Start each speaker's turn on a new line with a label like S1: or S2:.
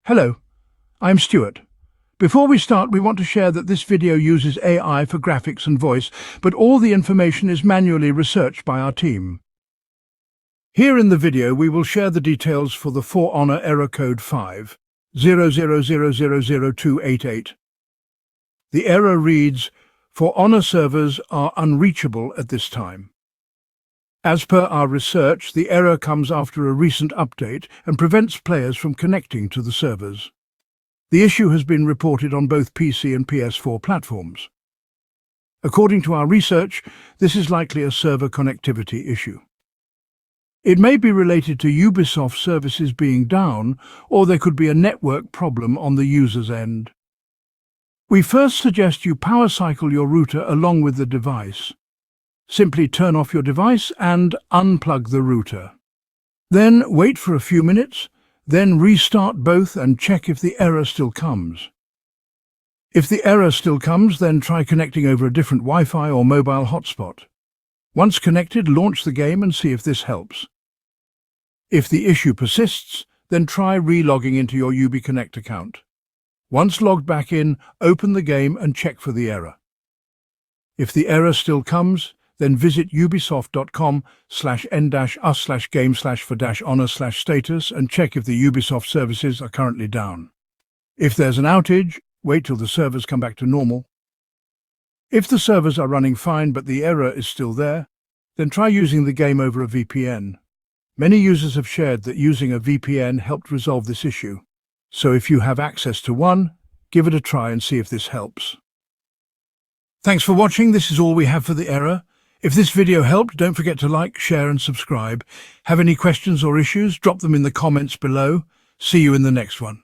S1: Hello, I'm Stuart. Before we start, we want to share that this video uses AI for graphics and voice, but all the information is manually researched by our team. Here in the video, we will share the details for the For Honor error code 500000288. The error reads, For Honor servers are unreachable at this time. As per our research, the error comes after a recent update and prevents players from connecting to the servers. The issue has been reported on both PC and PS4 platforms. According to our research, this is likely a server connectivity issue. It may be related to Ubisoft services being down, or there could be a network problem on the user's end. We first suggest you power cycle your router along with the device. Simply turn off your device and unplug the router. Then wait for a few minutes, then restart both and check if the error still comes. If the error still comes, then try connecting over a different Wi-Fi or mobile hotspot. Once connected, launch the game and see if this helps. If the issue persists, then try re-logging into your UbiConnect account. Once logged back in, open the game and check for the error. If the error still comes, then visit ubisoft.com/n-us/game/for-honor/status and check if the Ubisoft services are currently down. If there's an outage, wait till the servers come back to normal. If the servers are running fine but the error is still there, then try using the game over a VPN. Many users have shared that using a VPN helped resolve this issue. So if you have access to one, give it a try and see if this helps. Thanks for watching. This is all we have for the error. If this video helped, don't forget to like, share and subscribe. Have any questions or issues? Drop them in the comments below. See you in the next one.